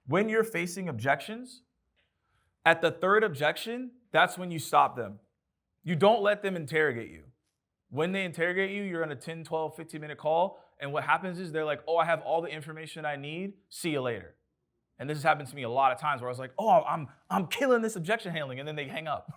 when you're facing objections, at the third objection, that's when you stop them. You don't let them interrogate you. When they interrogate you, you're on a 10, 12, 15-minute call, and what happens is they're like, oh, I have all the information I need, see you later. And this has happened to me a lot of times where I was like, oh, I'm killing this objection handling, and then they hang up.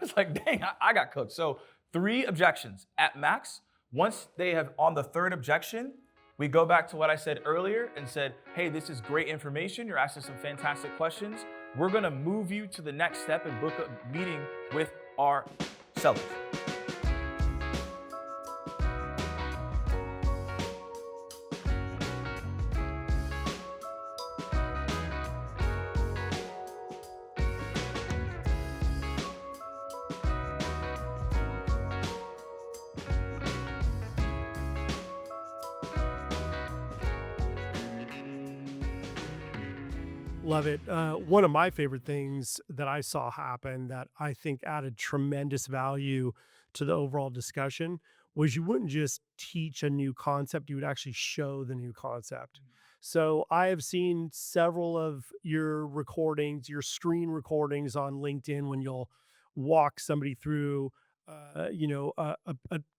It's like, dang, I got cooked. So 3 objections at max. Once they have on the third objection, we go back to what I said earlier and said, hey, this is great information. You're asking some fantastic questions. We're gonna move you to the next step and book a meeting with our sellers. Love it. One of my favorite things that I saw happen that I think added tremendous value to the overall discussion was you wouldn't just teach a new concept, you would actually show the new concept. So I have seen several of your recordings, your screen recordings on LinkedIn when you'll walk somebody through, a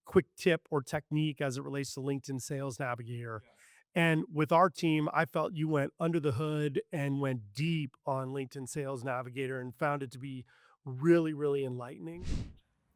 quick tip or technique as it relates to LinkedIn Sales Navigator. And with our team, I felt you went under the hood and went deep on LinkedIn Sales Navigator and found it to be really, really enlightening.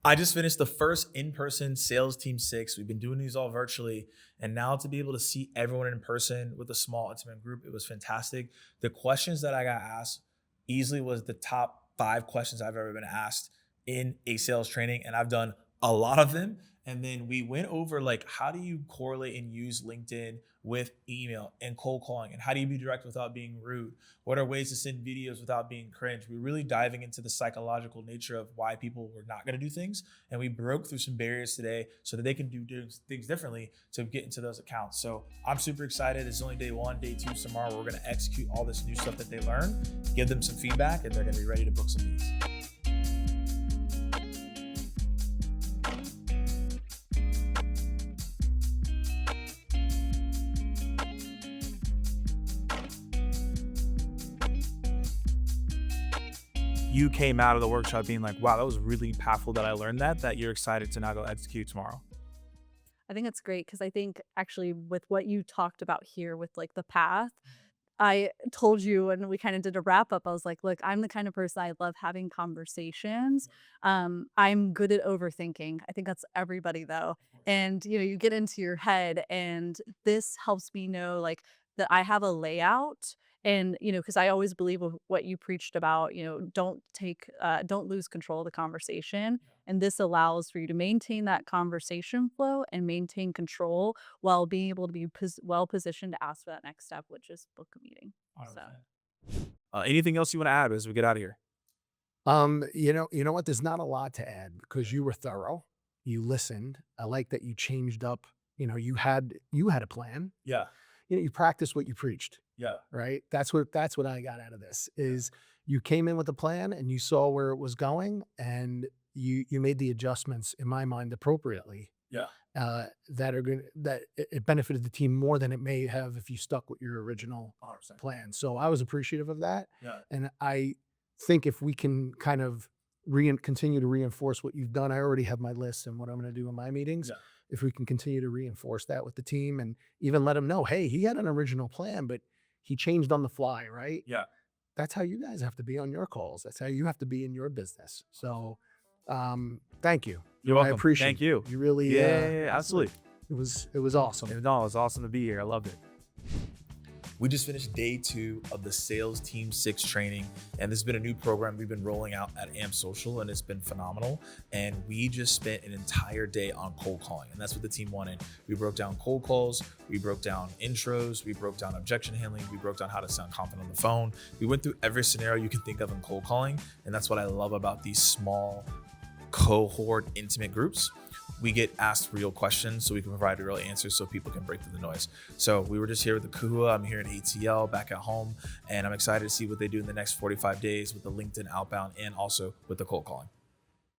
I just finished the first in-person Sales Team 6. We've been doing these all virtually. And now to be able to see everyone in person with a small intimate group, it was fantastic. The questions that I got asked easily was the top 5 questions I've ever been asked in a sales training. And I've done a lot of them. And then we went over like, how do you correlate and use LinkedIn with email and cold calling? And how do you be direct without being rude? What are ways to send videos without being cringe? We're really diving into the psychological nature of why people were not going to do things. And we broke through some barriers today so that they can do things differently to get into those accounts. So I'm super excited. It's only day 1, day 2 tomorrow. We're going to execute all this new stuff that they learn, give them some feedback, and they're going to be ready to book some leads. You came out of the workshop being like, wow, that was really impactful that I learned that you're excited to now go execute tomorrow. I think it's great because I think actually with what you talked about here with like the path, I told you and we kind of did a wrap up. I was like, look, I'm the kind of person I love having conversations. I'm good at overthinking. I think that's everybody though. And you get into your head and this helps me know like that I have a layout and because I always believe with what you preached about, don't lose control of the conversation. And this allows for you to maintain that conversation flow and maintain control while being able to be well positioned to ask for that next step, which is book a meeting. So, Anything else you want to add as we get out of here? You know what? There's not a lot to add because you were thorough. You listened. I like that you changed up. You had a plan. Yeah. You practiced what you preached. Yeah. Right. That's what I got out of this is you came in with a plan and you saw where it was going and you made the adjustments in my mind appropriately. Yeah. That it benefited the team more than it may have if you stuck with your original 100%. plan. So I was appreciative of that. Yeah. And I think if we can kind of continue to reinforce what you've done, I already have my list and what I'm going to do in my meetings. Yeah. If we can continue to reinforce that with the team and even let them know, hey, he had an original plan, but he changed on the fly, right? Yeah. That's how you guys have to be on your calls. That's how you have to be in your business. So thank you. You're welcome. I appreciate Thank you. You really, yeah, absolutely. It was awesome. No, it was awesome to be here. I loved it. We just finished day 2 of the Sales Team 6 training, and this has been a new program we've been rolling out at AMP Social, and it's been phenomenal. And we just spent an entire day on cold calling, and that's what the team wanted. We broke down cold calls, we broke down intros, we broke down objection handling, we broke down how to sound confident on the phone. We went through every scenario you can think of in cold calling, and that's what I love about these small cohort intimate groups. We get asked real questions so we can provide real answers so people can break through the noise. So we were just here with the Kahua. I'm here in ATL back at home, and I'm excited to see what they do in the next 45 days with the LinkedIn outbound and also with the cold calling.